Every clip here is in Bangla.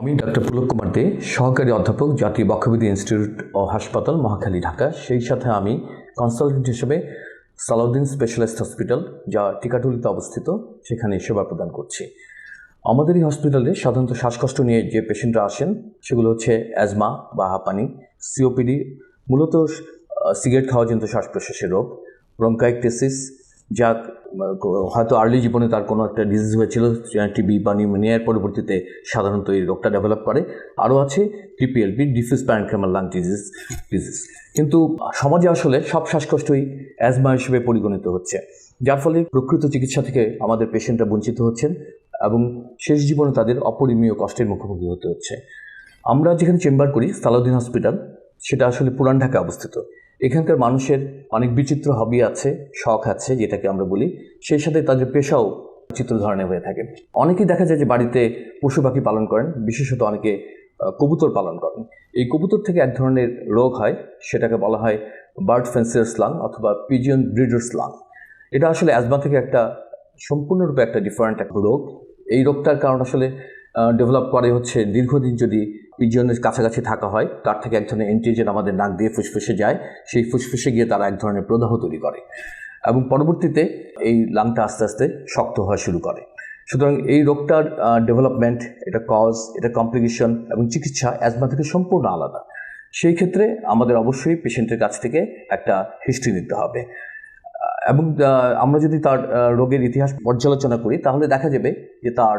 আমি ডাক্তার পুলক কুমার দে, সহকারী অধ্যাপক, জাতীয় বক্ষবিদ্যা ইনস্টিটিউট ও হাসপাতাল, মহাখালী, ঢাকা। সেই সাথে আমি কনসালটেন্ট হিসেবে সালাউদ্দিন স্পেশালিস্ট হসপিটাল, যা টিকাটুলিতে অবস্থিত, সেখানে সেবা প্রদান করছি। আমাদের এই হসপিটালে সাধারণত শ্বাসকষ্ট নিয়ে যে পেশেন্টরা আসেন সেগুলো হচ্ছে অ্যাজমা বা হাঁপানি, সিওপিডি, মূলত সিগারেট খাওয়াজনিত শ্বাস প্রশ্বাসের রোগ, ব্রঙ্কাইটিস, যা হয়তো আর্লি জীবনে তার কোনো একটা ডিজিজ হয়েছিল, টিবি বা নিউমোনিয়ার পরবর্তীতে সাধারণত এই রোগটা ডেভেলপ করে। আরও আছে ডিপিএলপি, ডিফিউজ প্যারেনকিমাল লাং ডিজিজ। কিন্তু সমাজে আসলে সব শ্বাসকষ্টই অ্যাজমা হিসেবে পরিগণিত হচ্ছে, যার ফলে প্রকৃত চিকিৎসা থেকে আমাদের পেশেন্টরা বঞ্চিত হচ্ছেন এবং শেষ জীবনে তাদের অপরিমেয় কষ্টের মুখোমুখি হতে হচ্ছে। আমরা যেখানে চেম্বার করি, সালাউদ্দিন হসপিটাল, সেটা আসলে পুরান ঢাকায় অবস্থিত। এখানকার মানুষের অনেক বিচিত্র হবি আছে, শখ আছে, যেটাকে আমরা বলি, সেই সাথে তাদের পেশাও চিত্র ধরনের হয়ে থাকে। অনেকেই দেখা যায় যে বাড়িতে পশু পাখি পালন করেন, বিশেষত অনেকে কবুতর পালন করেন। এই কবুতর থেকে এক ধরনের রোগ হয়, সেটাকে বলা হয় বার্ড ফেন্সিয়ার্স লাং অথবা পিজিয়ন ব্রিডার্স লাং। এটা আসলে অ্যাজমা থেকে একটা সম্পূর্ণরূপে একটা ডিফারেন্ট একটা রোগ। এই রোগটার কারণ আসলে ডেভেলপ করে হচ্ছে দীর্ঘদিন যদি পিজিয়নের কাছাকাছি থাকা হয়, তার থেকে এক ধরনের অ্যান্টিজেন আমাদের নাক দিয়ে ফুসফুসে যায়, সেই ফুসফুসে গিয়ে তারা এক ধরনের প্রদাহ তৈরি করে এবং পরবর্তীতে এই লাংটা আস্তে আস্তে শক্ত হওয়া শুরু করে। সুতরাং এই রোগটার ডেভেলপমেন্ট, এটা কজ, এটা কমপ্লিকেশন এবং চিকিৎসা অ্যাজমা থেকে সম্পূর্ণ আলাদা। সেই ক্ষেত্রে আমাদের অবশ্যই পেশেন্টের কাছ থেকে একটা হিস্ট্রি নিতে হবে এবং আমরা যদি তার রোগের ইতিহাস পর্যালোচনা করি তাহলে দেখা যাবে যে তার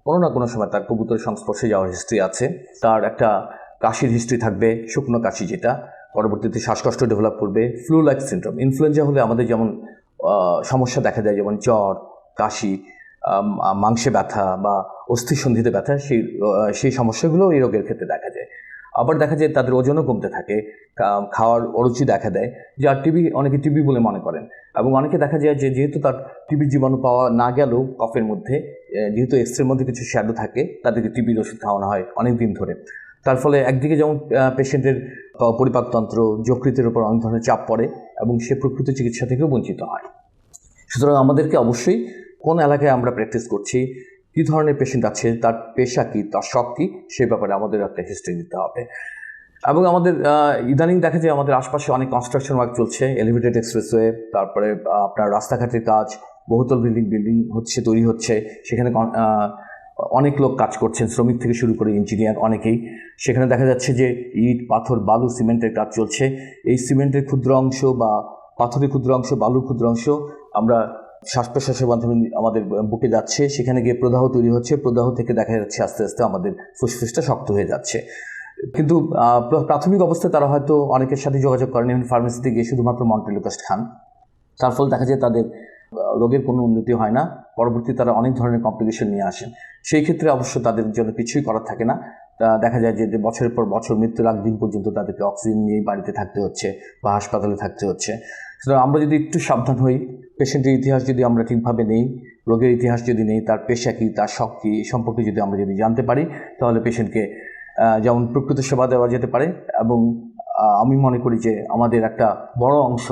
কোনো না কোনো সময় তার কবুতরের সংস্পর্শে যাওয়ার হিস্ট্রি আছে, তার একটা কাশির হিস্ট্রি থাকবে, শুকনো কাশি, যেটা পরবর্তীতে শ্বাসকষ্ট ডেভেলপ করবে, ফ্লু লাইক সিনড্রোম। ইনফ্লুয়েঞ্জা হলে আমাদের যেমন সমস্যা দেখা যায়, যেমন জ্বর, কাশি, মাংসে ব্যথা বা অস্থিসন্ধিতে ব্যথা, সেই সমস্যাগুলো এই রোগের ক্ষেত্রে দেখা যায়। আবার দেখা যায় তাদের ওজনও কমতে থাকে, খাওয়ার অরুচি দেখা দেয়, যা অনেকে টিবি বলে মনে করেন। এবং অনেকে দেখা যায় যে যেহেতু তার টিবির জীবাণু পাওয়া না গেলেও কফের মধ্যে, যেহেতু এক্সরের মধ্যে কিছু শ্যাডো থাকে, তাদেরকে টিবির ওষুধ খাওয়ানো হয় অনেক দিন ধরে। তার ফলে একদিকে যেমন পেশেন্টের পরিপাকতন্ত্র, যকৃতের উপর অনেক ধরনের চাপ পড়ে এবং সে প্রকৃত চিকিৎসা থেকেও বঞ্চিত হয়। সুতরাং আমাদেরকে অবশ্যই কোন এলাকায় আমরা প্র্যাকটিস করছি, কী ধরনের পেশেন্ট আছে, তার পেশা কী, তার শখ কী, সে ব্যাপারে আমাদের একটা হিস্ট্রি দিতে হবে। এবং আমাদের ইদানিং দেখা যায় আমাদের আশপাশে অনেক কনস্ট্রাকশন ওয়ার্ক চলছে, এলিভেটেড এক্সপ্রেসওয়ে, তারপরে আপনার রাস্তাঘাটের কাজ, বহুতল বিল্ডিং তৈরি হচ্ছে, সেখানে অনেক লোক কাজ করছেন, শ্রমিক থেকে শুরু করে ইঞ্জিনিয়ার অনেকেই। সেখানে দেখা যাচ্ছে যে ইট, পাথর, বালু, সিমেন্টের কাজ চলছে। এই সিমেন্টের ক্ষুদ্র অংশ বা পাথরের ক্ষুদ্র অংশ, বালুর ক্ষুদ্র অংশ আমরা শ্বাস প্রশ্বাসের মাধ্যমে আমাদের বুকে যাচ্ছে, সেখানে গিয়ে প্রদাহ তৈরি হচ্ছে, প্রদাহ থেকে দেখা যাচ্ছে আস্তে আস্তে আমাদের ফুসফুসটা শক্ত হয়ে যাচ্ছে। কিন্তু প্রাথমিক অবস্থায় তারা হয়তো অনেকের সাথে যোগাযোগ করেন, এবং ফার্মেসিতে গিয়ে শুধুমাত্র মন্টেলুকাস্ট খান। তার ফলে দেখা যায় তাদের রোগের কোনো উন্নতি হয় না, পরবর্তী তারা অনেক ধরনের কমপ্লিকেশন নিয়ে আসেন। সেই ক্ষেত্রে অবশ্য তাদের জন্য কিছুই করার থাকে না। দেখা যায় যে বছরের পর বছর, মৃত্যুর আগ দিন পর্যন্ত তাদেরকে অক্সিজেন নিয়েই বাড়িতে থাকতে হচ্ছে বা হাসপাতালে থাকতে হচ্ছে। সুতরাং আমরা যদি একটু সাবধান হই, পেশেন্টের ইতিহাস যদি আমরা ঠিকভাবে নেই, রোগের ইতিহাস যদি নেই, তার পেশা কী, তার শখ কী, এই সম্পর্কে যদি আমরা জানতে পারি, তাহলে পেশেন্টকে যেমন প্রকৃত সেবা দেওয়া যেতে পারে এবং আমি মনে করি যে আমাদের একটা বড় অংশ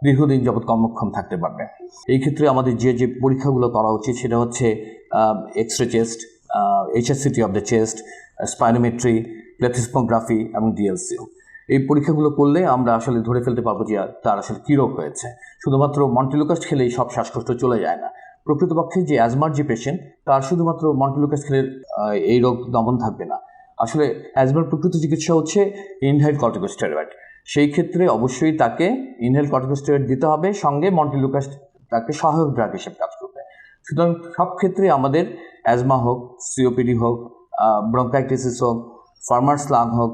দীর্ঘদিন যাবৎ কর্মক্ষম থাকতে পারবে। এই ক্ষেত্রে আমাদের যে পরীক্ষাগুলো করা উচিত সেটা হচ্ছে x ray chest, HSCT of the chest, spirometry, plethysmography এবং DLCO। এই পরীক্ষাগুলো করলে আমরা আসলে ধরে ফেলতে পারবো যে তার আসলে কী রোগ হয়েছে। শুধুমাত্র মন্টেলুকাস্ট খেলেই সব শ্বাসকষ্ট চলে যায় না। প্রকৃতপক্ষে যে অ্যাজমার যে পেশেন্ট, তার শুধুমাত্র মন্টেলুকাস্ট খেলে এই রোগ দমন থাকবে না। আসলে অ্যাজমার প্রকৃত চিকিৎসা হচ্ছে ইনহেলড কর্টিকোস্টেরয়েড। সেই ক্ষেত্রে অবশ্যই তাকে ইনহেলড কর্টিকোস্টেরয়েড দিতে হবে, সঙ্গে মন্টেলুকাস্ট তাকে সহায়ক ড্রাগ হিসেবে কাজ করবে। সুতরাং সব ক্ষেত্রে আমাদের অ্যাজমা হোক, সিওপিডি হোক, ব্রঙ্কাইটিস হোক, ফার্মার্স লাং হোক,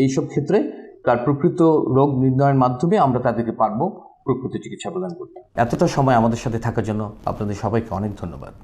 এইসব ক্ষেত্রে তার প্রকৃত রোগ নির্ণয়ের মাধ্যমে আমরা তাদেরকে পারবো প্রকৃত চিকিৎসা প্রদান করতে। এতটা সময় আমাদের সাথে থাকার জন্য আপনাদের সবাইকে অনেক ধন্যবাদ।